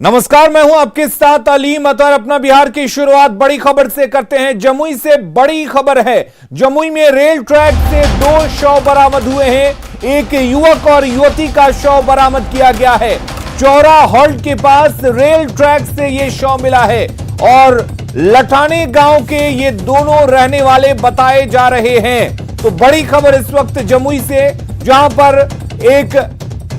नमस्कार, मैं हूं आपके साथ अलीम अतर। अपना बिहार की शुरुआत बड़ी खबर से करते हैं। जमुई से बड़ी खबर है। जमुई में रेल ट्रैक से 2 शव बरामद हुए हैं। एक युवक और युवती का शव बरामद किया गया है। चौरा हॉल्ट के पास रेल ट्रैक से यह शव मिला है और लठाने गांव के ये दोनों रहने वाले बताए जा रहे हैं। तो बड़ी खबर इस वक्त जमुई से, जहां पर एक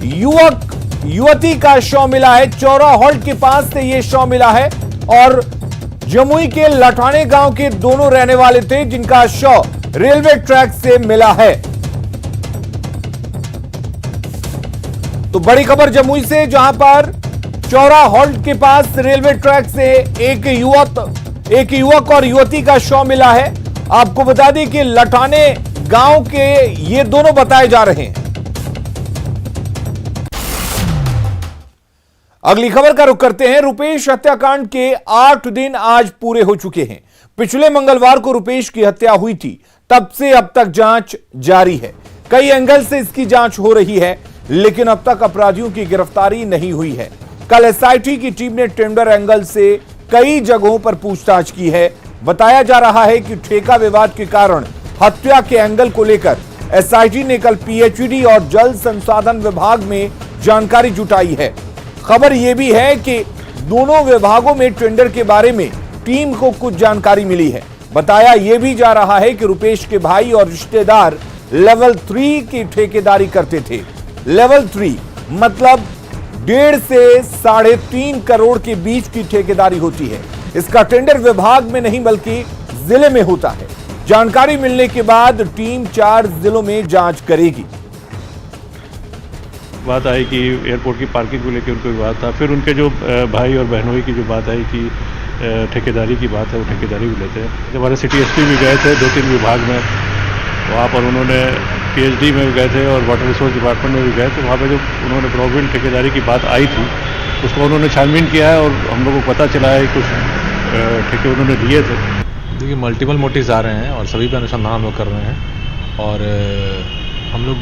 युवक युवती का शव मिला है। चौरा हॉल्ट के पास से यह शव मिला है और जमुई के लठाने गांव के दोनों रहने वाले थे, जिनका शव रेलवे ट्रैक से मिला है। तो बड़ी खबर जमुई से, जहां पर चौरा हॉल्ट के पास रेलवे ट्रैक से एक युवक और युवती का शव मिला है। आपको बता दें कि लठाने गांव के ये दोनों बताए जा रहे हैं। अगली खबर का रुख करते हैं। रुपेश हत्याकांड के 8 दिन आज पूरे हो चुके हैं। पिछले मंगलवार को रुपेश की हत्या हुई थी, तब से अब तक जांच जारी है। कई एंगल से इसकी जांच हो रही है, लेकिन अब तक अपराधियों की गिरफ्तारी नहीं हुई है। कल एसआईटी की टीम ने टेंडर एंगल से कई जगहों पर पूछताछ की है। बताया जा रहा है कि ठेका विवाद के कारण हत्या के एंगल को लेकर एसआईटी ने कल पीएचईडी और जल संसाधन विभाग में जानकारी जुटाई है। खबर यह भी है कि दोनों विभागों में टेंडर के बारे में टीम को कुछ जानकारी मिली है। बताया यह भी जा रहा है कि रुपेश के भाई और रिश्तेदार लेवल 3 की ठेकेदारी करते थे। लेवल 3 मतलब 1.5 से 3.5 करोड़ के बीच की ठेकेदारी होती है। इसका टेंडर विभाग में नहीं बल्कि जिले में होता है। जानकारी मिलने के बाद टीम 4 जिलों में जांच करेगी। बात आई कि एयरपोर्ट की पार्किंग को लेकर उनको विवाद था। फिर उनके जो भाई और बहनोई की जो बात आई कि ठेकेदारी की बात है, वो ठेकेदारी भी लेते हैं। हमारे सिटी एसपी भी गए थे 2-3 विभाग में, वहाँ पर उन्होंने पीएचडी में भी गए थे और वाटर रिसोर्स डिपार्टमेंट में भी गए थे। वहाँ पर जो उन्होंने प्रॉविडेंट ठेकेदारी की बात आई थी, उसको उन्होंने छानबीन किया है और हम लोगों को पता चला है कुछ ठेके उन्होंने दिए थे। देखिए, मल्टीपल मोटिव्स आ रहे हैं और सभी पे अनुसंधान हम लोग कर रहे हैं और हम लोग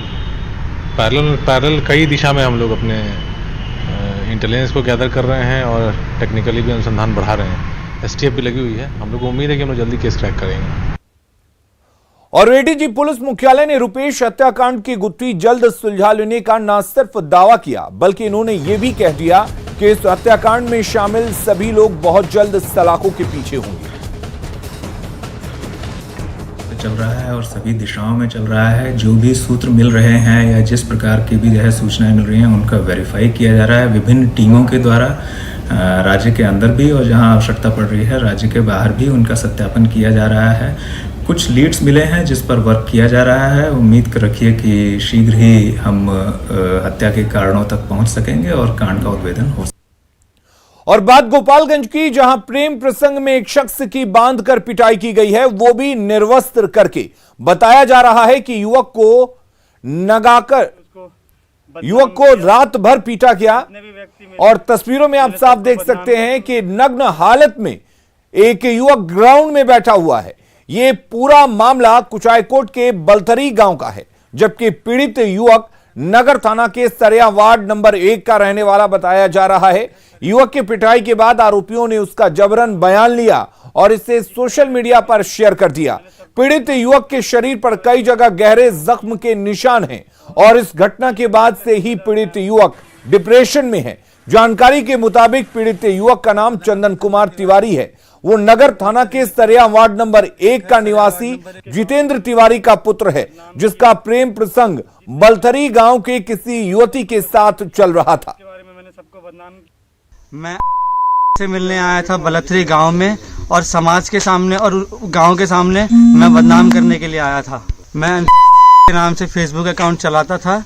पैरेलल कई दिशा में हम लोग अपने इंटेलिजेंस को गैदर कर रहे हैं और टेक्निकली भी अनुसंधान बढ़ा रहे हैं। एसटीएफ भी लगी हुई है। हम लोग को उम्मीद है कि हम लोग जल्दी केस क्रैक करेंगे। और एडीजी पुलिस मुख्यालय ने रुपेश हत्याकांड की गुत्थी जल्द सुलझा लेने का न सिर्फ दावा किया, बल्कि इन्होंने यह भी कह दिया कि इस हत्याकांड में शामिल सभी लोग बहुत जल्द सलाखों के पीछे होंगे। चल रहा है और सभी दिशाओं में चल रहा है। जो भी सूत्र मिल रहे हैं या जिस प्रकार की भी जो है सूचनाएं मिल रही हैं, उनका वेरीफाई किया जा रहा है विभिन्न टीमों के द्वारा। राज्य के अंदर भी और जहां आवश्यकता पड़ रही है राज्य के बाहर भी उनका सत्यापन किया जा रहा है। कुछ लीड्स मिले हैं जिस पर वर्क किया जा रहा है। उम्मीद रखिए कि शीघ्र ही हम हत्या के कारणों तक पहुंच सकेंगे और कांड का उद्भेदन हो। और बात गोपालगंज की, जहां प्रेम प्रसंग में एक शख्स की बांध कर पिटाई की गई है, वो भी निर्वस्त्र करके। बताया जा रहा है कि युवक को रात भर पीटा गया और तस्वीरों में आप साफ देख सकते हैं कि नग्न हालत में एक युवक ग्राउंड में बैठा हुआ है। यह पूरा मामला कुचायकोट के बलथरी गांव का है, जबकि पीड़ित युवक नगर थाना के सरिया वार्ड नंबर 1 का रहने वाला बताया जा रहा है। युवक की पिटाई के बाद आरोपियों ने उसका जबरन बयान लिया और इसे सोशल मीडिया पर शेयर कर दिया। पीड़ित युवक के शरीर पर कई जगह गहरे जख्म के निशान हैं और इस घटना के बाद से ही पीड़ित युवक डिप्रेशन में है। जानकारी के मुताबिक पीड़ित युवक का नाम चंदन कुमार तिवारी है। वो नगर थाना के सरिया वार्ड नंबर 1 का निवासी जितेंद्र तिवारी का पुत्र है, जिसका प्रेम प्रसंग बलथरी गांव के किसी युवती के साथ चल रहा था। मैं से मिलने आया था बलथरी गांव में और समाज के सामने और गांव के सामने मैं बदनाम करने के लिए आया था। मैं के नाम से फेसबुक अकाउंट चलाता था।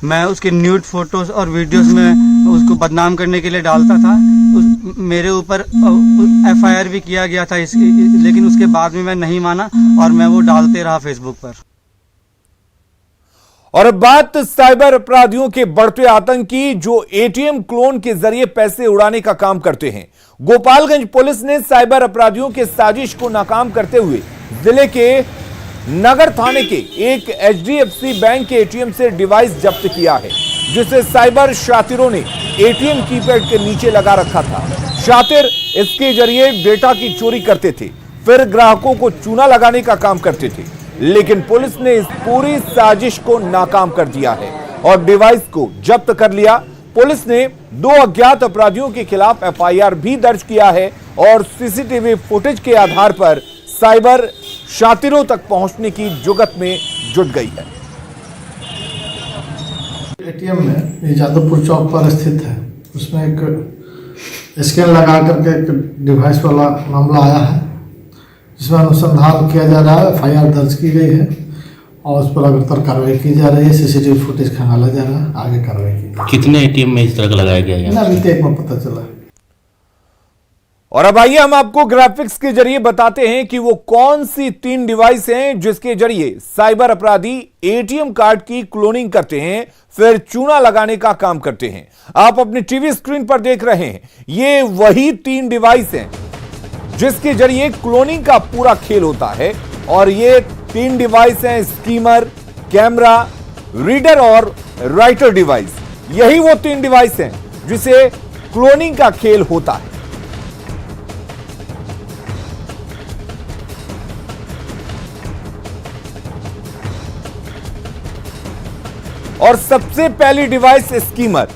मैं उसके न्यूड फोटोज और वीडियोस में उसको बदनाम करने के लिए डालता था। मेरे ऊपर एफआईआर भी किया गया था लेकिन उसके बाद में मैं नहीं माना और मैं वो डालते रहा फेसबुक पर। और अब बात साइबर अपराधियों के बढ़ते आतंक की, जो एटीएम क्लोन के जरिए पैसे उड़ाने का काम करते हैं। गोपालगंज पुलिस ने साइबर अपराधियों के साजिश को नाकाम करते हुए जिले के नगर थाने के एक एचडीएफसी बैंक के एटीएम से डिवाइस जब्त किया है। जिसे साइबर शातिरों ने एटीएम कीपैड के नीचे लगा रखा था। शातिर इसके जरिए डेटा की चोरी करते थे, फिर ग्राहकों को चूना लगाने का काम करते थे। लेकिन पुलिस ने इस पूरी साजिश को नाकाम कर दिया है और डिवाइस को जब्त कर लिया। पुलिस ने 2 अज्ञात अपराधियों के खिलाफ एफआईआर भी दर्ज किया है और सीसीटीवी फुटेज के आधार पर साइबर शातिरों तक पहुंचने की जुगत में जुट गई है। एटीएम में ये जादवपुर चौक पर स्थित है, उसमें एक स्कैन लगा करके एक डिवाइस वाला मामला आया है, जिसमें अनुसंधान किया जा रहा है। एफआईआर दर्ज की गई है और उस पर लगातार कार्रवाई की जा रही है। सीसीटीवी फुटेज खंगाला जा रहा है, आगे कार्रवाई की जाएगी। कितने एटीएम में इस तरह का लगाया गया है? अभी तक में पता चला है। और अब आइए हम आपको ग्राफिक्स के जरिए बताते हैं कि वो कौन सी 3 डिवाइस हैं जिसके जरिए साइबर अपराधी एटीएम कार्ड की क्लोनिंग करते हैं, फिर चूना लगाने का काम करते हैं। आप अपने टीवी स्क्रीन पर देख रहे हैं, ये वही 3 डिवाइस हैं जिसके जरिए क्लोनिंग का पूरा खेल होता है। और ये 3 डिवाइस हैं स्कीमर, कैमरा, रीडर और राइटर डिवाइस। यही वो 3 डिवाइस हैं जिसे क्लोनिंग का खेल होता है। और सबसे पहली डिवाइस स्कीमर।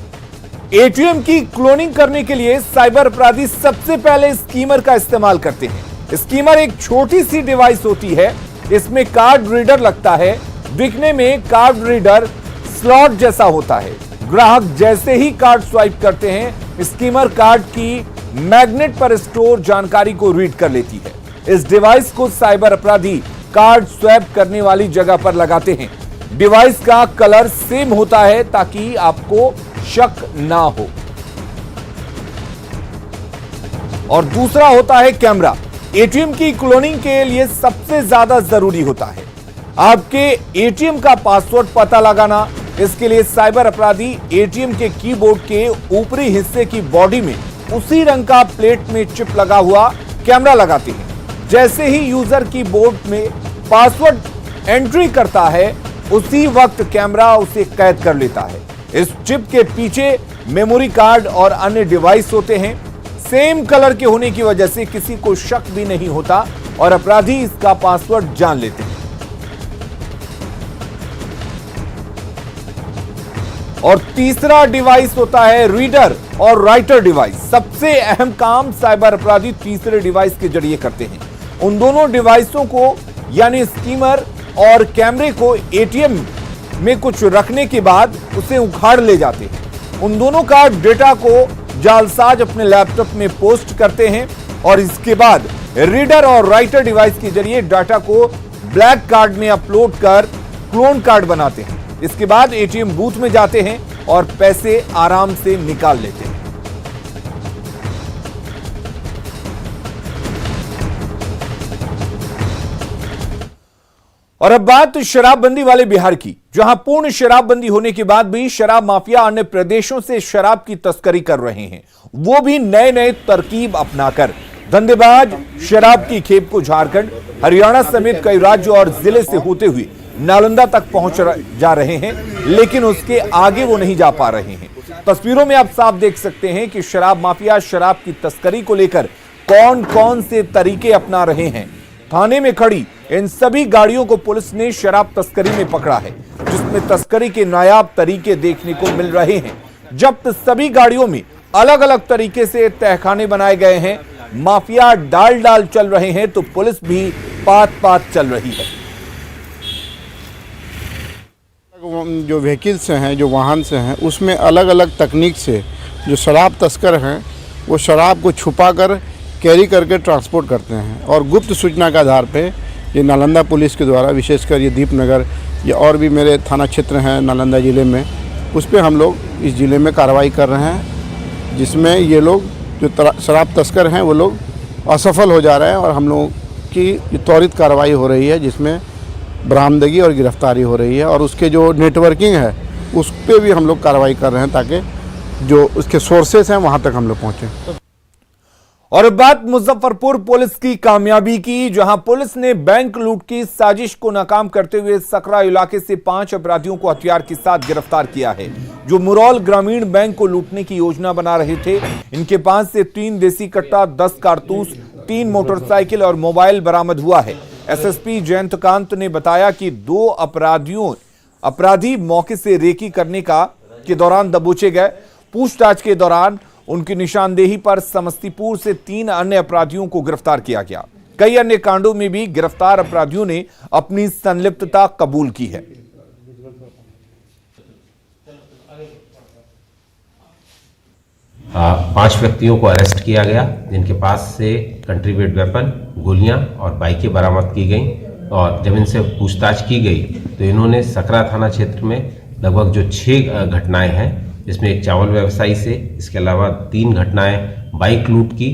एटीएम की क्लोनिंग करने के लिए साइबर अपराधी सबसे पहले स्कीमर का इस्तेमाल करते हैं। स्कीमर एक छोटी सी डिवाइस होती है, इसमें कार्ड रीडर लगता है। दिखने में कार्ड रीडर स्लॉट जैसा होता है। ग्राहक जैसे ही कार्ड स्वाइप करते हैं, स्कीमर कार्ड की मैग्नेट पर स्टोर जानकारी को रीड कर लेती है। इस डिवाइस को साइबर अपराधी कार्ड स्वैप करने वाली जगह पर लगाते हैं। डिवाइस का कलर सेम होता है ताकि आपको शक ना हो। और दूसरा होता है कैमरा। एटीएम की क्लोनिंग के लिए सबसे ज्यादा जरूरी होता है आपके एटीएम का पासवर्ड पता लगाना। इसके लिए साइबर अपराधी एटीएम के कीबोर्ड के ऊपरी हिस्से की बॉडी में उसी रंग का प्लेट में चिप लगा हुआ कैमरा लगाते हैं। जैसे ही यूजर कीबोर्ड में पासवर्ड एंट्री करता है, उसी वक्त कैमरा उसे कैद कर लेता है। इस चिप के पीछे मेमोरी कार्ड और अन्य डिवाइस होते हैं। सेम कलर के होने की वजह से किसी को शक भी नहीं होता और अपराधी इसका पासवर्ड जान लेते हैं। और तीसरा डिवाइस होता है रीडर और राइटर डिवाइस। सबसे अहम काम साइबर अपराधी तीसरे डिवाइस के जरिए करते हैं। उन दोनों डिवाइसों को यानी स्कीमर और कैमरे को एटीएम में कुछ रखने के बाद उसे उखाड़ ले जाते हैं। उन दोनों का डेटा को जालसाज अपने लैपटॉप में पोस्ट करते हैं और इसके बाद रीडर और राइटर डिवाइस के जरिए डाटा को ब्लैक कार्ड में अपलोड कर क्लोन कार्ड बनाते हैं। इसके बाद एटीएम बूथ में जाते हैं और पैसे आराम से निकाल लेते हैं। और अब बात शराबबंदी वाले बिहार की, जहां पूर्ण शराबबंदी होने के बाद भी शराब माफिया अन्य प्रदेशों से शराब की तस्करी कर रहे हैं, वो भी नए नए तरकीब अपनाकर। धंधेबाज शराब की खेप को झारखंड, हरियाणा समेत कई राज्य और जिले से होते हुए नालंदा तक पहुंच जा रहे हैं, लेकिन उसके आगे वो नहीं जा पा रहे हैं। तस्वीरों में आप साफ देख सकते हैं कि शराब माफिया शराब की तस्करी को लेकर कौन कौन से तरीके अपना रहे हैं। थाने में खड़ी इन सभी गाड़ियों को पुलिस ने शराब तस्करी में पकड़ा है, जिसमें तस्करी के नायाब तरीके देखने को मिल रहे हैं। जब्त सभी गाड़ियों में अलग अलग तरीके से तहखाने बनाए गए हैं। माफिया डाल डाल चल रहे हैं तो पुलिस भी पात पात चल रही है। जो व्हीकल्स हैं, जो वाहन से हैं, उसमें अलग अलग तकनीक से जो शराब तस्कर हैं वो शराब को छुपाकर कैरी करके ट्रांसपोर्ट करते हैं। और गुप्त सूचना के आधार पे ये नालंदा पुलिस के द्वारा, विशेषकर ये दीपनगर या और भी मेरे थाना क्षेत्र हैं नालंदा ज़िले में, उस पर हम लोग इस ज़िले में कार्रवाई कर रहे हैं, जिसमें ये लोग जो शराब तस्कर हैं वो लोग असफल हो जा रहे हैं और हम लोगों की त्वरित कार्रवाई हो रही है, जिसमें बरामदगी और गिरफ्तारी हो रही है। और उसके जो नेटवर्किंग है उस पर भी हम लोग कार्रवाई कर रहे हैं ताकि जो उसके सोर्सेस हैं वहाँ तक हम लोग पहुँचें। और बात मुजफ्फरपुर पुलिस की कामयाबी की, जहां पुलिस ने बैंक लूट की साजिश को नाकाम करते हुए सकरा इलाके से 5 अपराधियों को हथियार के साथ गिरफ्तार किया है, जो मुरौल ग्रामीण बैंक को लूटने की योजना बना रहे थे। इनके पास से 3 देसी कट्टा, 10 कारतूस, 3 मोटरसाइकिल और मोबाइल बरामद हुआ है। एसएसपी जयंतकांत ने बताया कि 2 अपराधी मौके से रेकी करने के दौरान दबोचे गए। पूछताछ के दौरान उनकी निशानदेही पर समस्तीपुर से 3 अन्य अपराधियों को गिरफ्तार किया गया। कई अन्य कांडों में भी गिरफ्तार अपराधियों ने अपनी संलिप्तता कबूल की है। पांच व्यक्तियों को अरेस्ट किया गया, जिनके पास से कंट्रीब्यूट वेपन, गोलियां और बाइकें बरामद की गई। और जब इनसे पूछताछ की गई तो इन्होंने सकरा थाना क्षेत्र में लगभग जो 6 घटनाएं हैं, जिसमें एक चावल व्यवसायी से, इसके अलावा 3 घटनाएं बाइक लूट की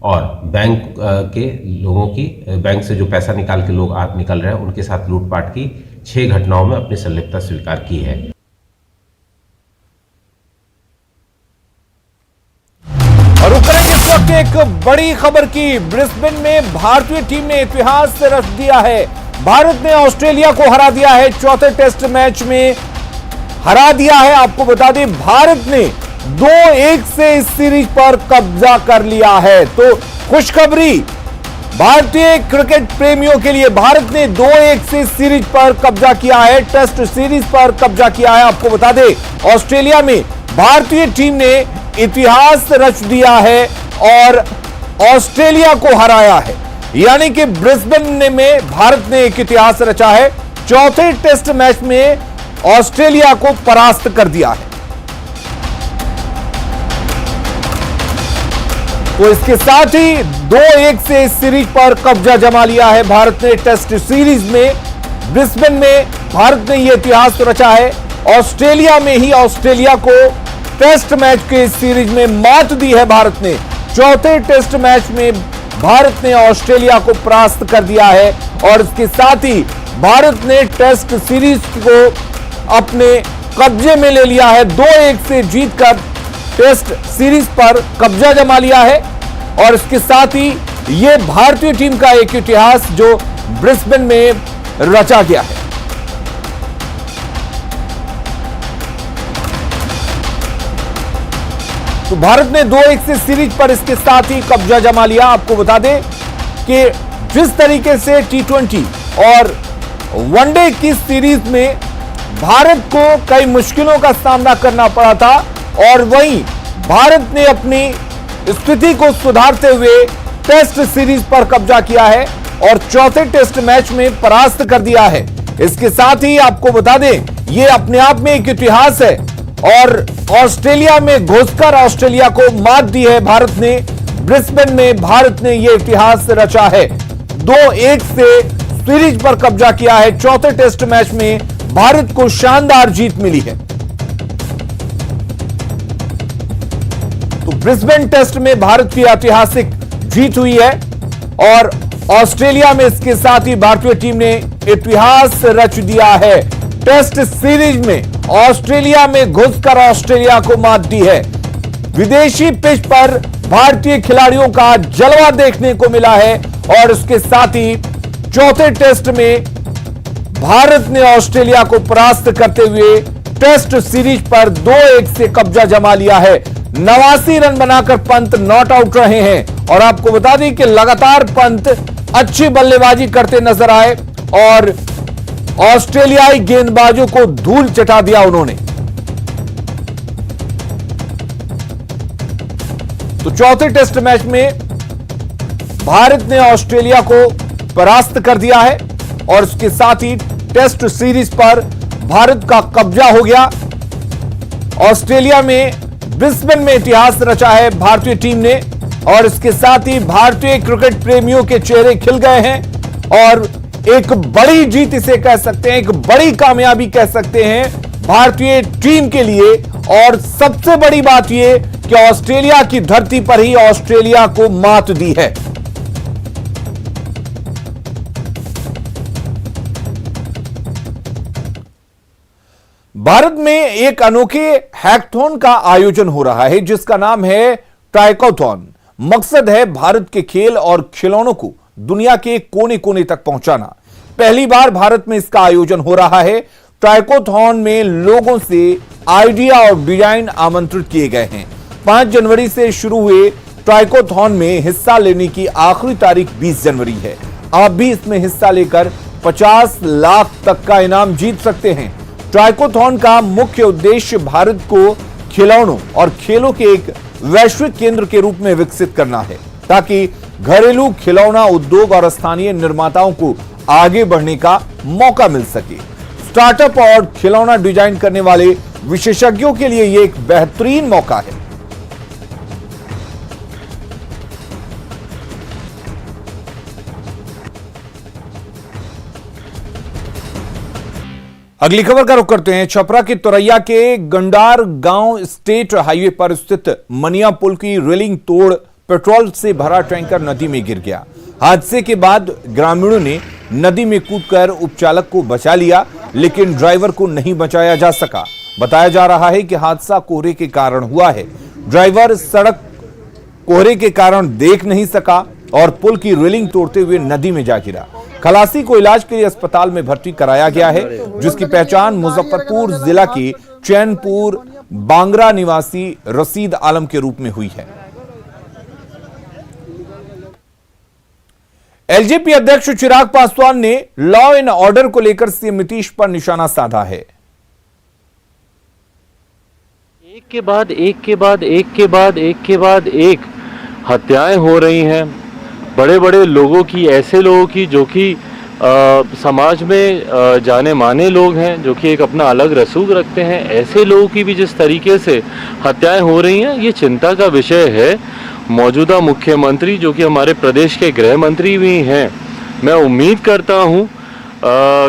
और बैंक के लोगों की, बैंक से जो पैसा निकाल के लोग निकल रहे हैं उनके साथ लूटपाट की 6 घटनाओं में अपनी संलिप्तता स्वीकार की है। और करेंगे इस वक्त एक बड़ी खबर की। ब्रिस्बेन में भारतीय टीम ने इतिहास रच दिया है। भारत ने ऑस्ट्रेलिया को हरा दिया है, चौथे टेस्ट मैच में हरा दिया है। आपको बता दें, भारत ने 2-1 से इस सीरीज पर कब्जा कर लिया है। तो खुशखबरी भारतीय क्रिकेट प्रेमियों के लिए, भारत ने 2-1 से इस सीरीज पर कब्जा किया है, टेस्ट सीरीज पर कब्जा किया है। आपको बता दें, ऑस्ट्रेलिया में भारतीय टीम ने इतिहास रच दिया है और ऑस्ट्रेलिया को हराया है। यानी कि ब्रिस्बेन में भारत ने एक इतिहास रचा है, चौथे टेस्ट मैच में ऑस्ट्रेलिया को परास्त कर दिया है। तो इसके साथ ही 2-1 से इस सीरीज पर कब्जा जमा लिया है भारत ने। टेस्ट सीरीज में ब्रिस्बेन में भारत ने यह इतिहास रचा है। ऑस्ट्रेलिया में ही ऑस्ट्रेलिया को टेस्ट मैच के इस सीरीज में मात दी है भारत ने। चौथे टेस्ट मैच में भारत ने ऑस्ट्रेलिया को परास्त कर दिया है और इसके साथ ही भारत ने टेस्ट सीरीज को अपने कब्जे में ले लिया है। 2-1 से जीतकर टेस्ट सीरीज पर कब्जा जमा लिया है और इसके साथ ही यह भारतीय टीम का एक इतिहास जो ब्रिस्बेन में रचा गया है। तो भारत ने 2-1 से सीरीज पर इसके साथ ही कब्जा जमा लिया। आपको बता दें कि जिस तरीके से T20 और वनडे की सीरीज में भारत को कई मुश्किलों का सामना करना पड़ा था और वहीं भारत ने अपनी स्थिति को सुधारते हुए टेस्ट सीरीज पर कब्जा किया है और चौथे टेस्ट मैच में परास्त कर दिया है। इसके साथ ही आपको बता दें, यह अपने आप में एक इतिहास है और ऑस्ट्रेलिया में घुसकर ऑस्ट्रेलिया को मात दी है भारत ने। ब्रिस्बेन में भारत ने यह इतिहास रचा है, 2-1 से सीरीज पर कब्जा किया है। चौथे टेस्ट मैच में भारत को शानदार जीत मिली है। तो ब्रिस्बेन टेस्ट में भारत की ऐतिहासिक जीत हुई है और ऑस्ट्रेलिया में इसके साथ ही भारतीय टीम ने इतिहास रच दिया है। टेस्ट सीरीज में ऑस्ट्रेलिया में घुसकर ऑस्ट्रेलिया को मात दी है। विदेशी पिच पर भारतीय खिलाड़ियों का जलवा देखने को मिला है और इसके साथ ही चौथे टेस्ट में भारत ने ऑस्ट्रेलिया को परास्त करते हुए टेस्ट सीरीज पर 2-1 से कब्जा जमा लिया है। 89 रन बनाकर पंत नॉट आउट रहे हैं और आपको बता दें कि लगातार पंत अच्छी बल्लेबाजी करते नजर आए और ऑस्ट्रेलियाई गेंदबाजों को धूल चटा दिया उन्होंने। तो चौथे टेस्ट मैच में भारत ने ऑस्ट्रेलिया को परास्त कर दिया है और इसके साथ ही टेस्ट सीरीज पर भारत का कब्जा हो गया। ऑस्ट्रेलिया में ब्रिस्बेन में इतिहास रचा है भारतीय टीम ने और इसके साथ ही भारतीय क्रिकेट प्रेमियों के चेहरे खिल गए हैं और एक बड़ी जीत इसे कह सकते हैं, एक बड़ी कामयाबी कह सकते हैं भारतीय टीम के लिए। और सबसे बड़ी बात यह कि ऑस्ट्रेलिया की धरती पर ही ऑस्ट्रेलिया को मात दी है। भारत में एक अनोखे हैकथॉन का आयोजन हो रहा है जिसका नाम है ट्राइकोथॉन। मकसद है भारत के खेल और खिलौनों को दुनिया के कोने कोने तक पहुंचाना। पहली बार भारत में इसका आयोजन हो रहा है। ट्राइकोथॉन में लोगों से आइडिया और डिजाइन आमंत्रित किए गए हैं। 5 जनवरी से शुरू हुए ट्राइकोथॉन में हिस्सा लेने की आखिरी तारीख 20 जनवरी है। आप भी इसमें हिस्सा लेकर 50 लाख तक का इनाम जीत सकते हैं। ट्राइकोथॉन का मुख्य उद्देश्य भारत को खिलौनों और खेलों के एक वैश्विक केंद्र के रूप में विकसित करना है, ताकि घरेलू खिलौना उद्योग और स्थानीय निर्माताओं को आगे बढ़ने का मौका मिल सके। स्टार्टअप और खिलौना डिजाइन करने वाले विशेषज्ञों के लिए यह एक बेहतरीन मौका है। अगली खबर का रुख करते हैं। छपरा के तुरैया के गंडार गांव स्टेट हाईवे पर स्थित मनिया पुल की रेलिंग तोड़ पेट्रोल से भरा टैंकर नदी में गिर गया। हादसे के बाद ग्रामीणों ने नदी में कूदकर उपचालक को बचा लिया, लेकिन ड्राइवर को नहीं बचाया जा सका। बताया जा रहा है कि हादसा कोहरे के कारण हुआ है। ड्राइवर सड़क कोहरे के कारण देख नहीं सका और पुल की रेलिंग तोड़ते हुए नदी में जा गिरा। खलासी को इलाज के लिए अस्पताल में भर्ती कराया गया है, जिसकी पहचान मुजफ्फरपुर जिला के चैनपुर बांगरा निवासी रशीद आलम के रूप में हुई है। एलजेपी अध्यक्ष चिराग पासवान ने लॉ एंड ऑर्डर को लेकर सीएम नीतीश पर निशाना साधा है। एक के बाद एक के बाद एक के बाद एक के बाद एक हत्याएं हो रही हैं। बड़े बड़े लोगों की, ऐसे लोगों की जो कि समाज में जाने माने लोग हैं, जो कि एक अपना अलग रसूख रखते हैं, ऐसे लोगों की भी जिस तरीके से हत्याएं हो रही हैं, ये चिंता का विषय है। मौजूदा मुख्यमंत्री जो कि हमारे प्रदेश के गृह मंत्री भी हैं, मैं उम्मीद करता हूं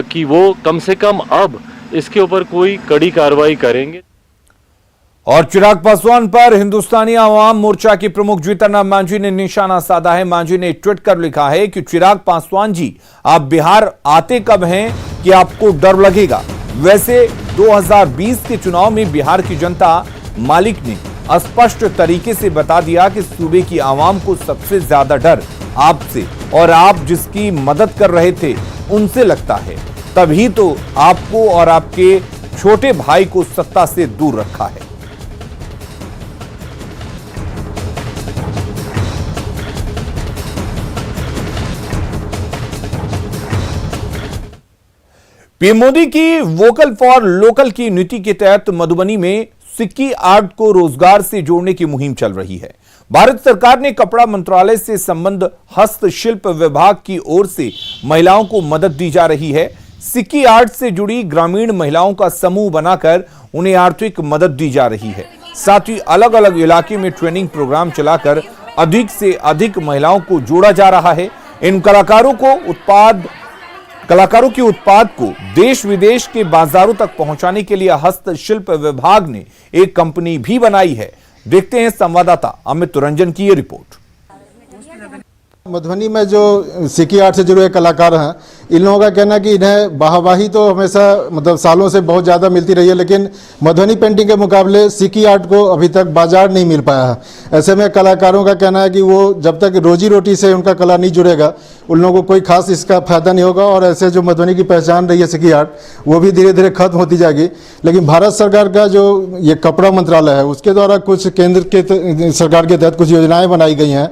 कि वो कम से कम अब इसके ऊपर कोई कड़ी कार्रवाई करेंगे। और चिराग पासवान पर हिंदुस्तानी आवाम मोर्चा के प्रमुख जीतन राम मांझी ने निशाना साधा है। मांझी ने ट्वीट कर लिखा है कि चिराग पासवान जी, आप बिहार आते कब हैं कि आपको डर लगेगा। वैसे 2020 के चुनाव में बिहार की जनता मालिक ने स्पष्ट तरीके से बता दिया कि सूबे की आवाम को सबसे ज्यादा डर आपसे और आप जिसकी मदद कर रहे थे उनसे लगता है, तभी तो आपको और आपके छोटे भाई को सत्ता से दूर रखा है। पीएम मोदी की वोकल फॉर लोकल की नीति के तहत मधुबनी में सिक्की आर्ट को रोजगार से जोड़ने की मुहिम चल रही है। भारत सरकार ने कपड़ा मंत्रालय से संबंध हस्तशिल्प विभाग की ओर से महिलाओं को मदद दी जा रही है। सिक्की आर्ट से जुड़ी ग्रामीण महिलाओं का समूह बनाकर उन्हें आर्थिक मदद दी जा रही है। साथ ही अलग अलग इलाके में ट्रेनिंग प्रोग्राम चलाकर अधिक से अधिक महिलाओं को जोड़ा जा रहा है। इन कलाकारों के उत्पाद को देश विदेश के बाजारों तक पहुंचाने के लिए हस्तशिल्प विभाग ने एक कंपनी भी बनाई है। देखते हैं संवाददाता अमित रंजन की ये रिपोर्ट। मधुबनी में जो सिक्की आर्ट से जुड़े कलाकार हैं, इन लोगों का कहना है कि इन्हें वाहवाही तो हमेशा मतलब सालों से बहुत ज़्यादा मिलती रही है, लेकिन मधुबनी पेंटिंग के मुकाबले सिक्की आर्ट को अभी तक बाजार नहीं मिल पाया है। ऐसे में कलाकारों का कहना है कि वो जब तक रोजी रोटी से उनका कला नहीं जुड़ेगा, उन लोगों को कोई खास इसका फायदा नहीं होगा और ऐसे जो मधुबनी की पहचान रही है सिक्की आर्ट, वो भी धीरे धीरे खत्म होती जाएगी। लेकिन भारत सरकार का जो ये कपड़ा मंत्रालय है, उसके द्वारा कुछ केंद्र के सरकार के तहत कुछ योजनाएं बनाई गई हैं,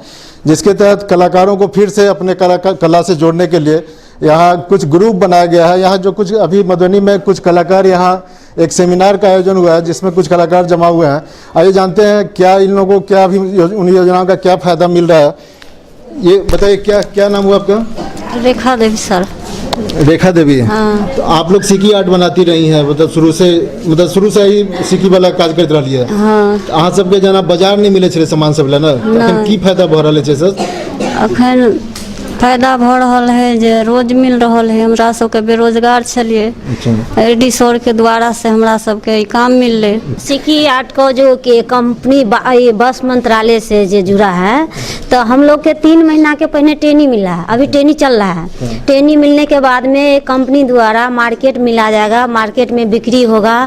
जिसके तहत कलाकारों को फिर से अपने कला से जोड़ने के लिए यहाँ कुछ ग्रुप बनाया गया है। यहाँ जो कुछ अभी मधुबनी में कुछ कलाकार, यहाँ एक सेमिनार का आयोजन हुआ है जिसमें कुछ कलाकार जमा हुए हैं। आइए जानते हैं क्या इन लोगों को क्या अभी उन योजनाओं का क्या फायदा मिल रहा है। ये बताइए, क्या नाम हुआ आपका? रेखा देवी सर। रेखा देवी। हाँ। तो आप लोग सिक्की आर्ट बनाती रही हैं, मतलब शुरू से ही सिक्की वाला काज करते रही है। हाँ। अहाँ सबके जना बाजार नहीं मिले छे सामान सब ला ना, अखन की फायदा भ रहल छै सर? अखन फायदा भ रहल है जे रोज मिल रहल है। हमरा सबके बेरोजगार छलिए, एडी सर के द्वारा से हमरा सबके काम मिलले। सिक्की आर्ट को जो कि कंपनी बस मंत्रालय से जो जुड़ा है, तो हम लोग के 3 महीना के पहले ट्रेनिंग मिला है, अभी ट्रेनिंग चल रहा है। ट्रेनिंग मिलने के बाद में कंपनी द्वारा मार्केट मिला जाएगा, मार्केट में बिक्री होगा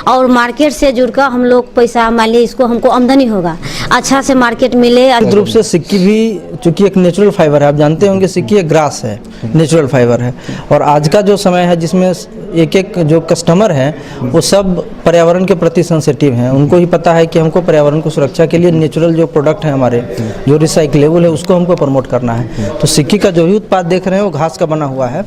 और मार्केट से जुड़कर हम लोग पैसा मान ली इसको हमको आमदनी होगा, अच्छा से मार्केट मिले। रूप से सिक्की भी चूंकि एक नेचुरल फाइबर है, आप जानते होंगे सिक्की एक ग्रास है, नेचुरल फाइबर है। और आज का जो समय है जिसमें एक जो कस्टमर है वो सब पर्यावरण के प्रति सेंसिटिव हैं, उनको ही पता है कि हमको पर्यावरण को सुरक्षा के लिए नेचुरल जो प्रोडक्ट है हमारे जो रिसाइक्लेबल है उसको हमको प्रमोट करना है। तो सिक्की का जो भी उत्पाद देख रहे हैं वो घास का बना हुआ है,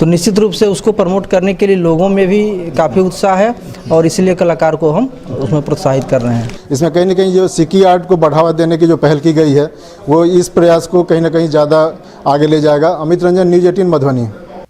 तो निश्चित रूप से उसको प्रमोट करने के लिए लोगों में भी काफ़ी उत्साह है और इसलिए कलाकार को हम उसमें प्रोत्साहित कर रहे हैं। इसमें कहीं ना कहीं जो सिक्की आर्ट को बढ़ावा देने की जो पहल की गई है वो इस प्रयास को कहीं ना कहीं ज़्यादा आगे ले जाएगा। अमित रंजन, न्यूज़ 18 मधुबनी।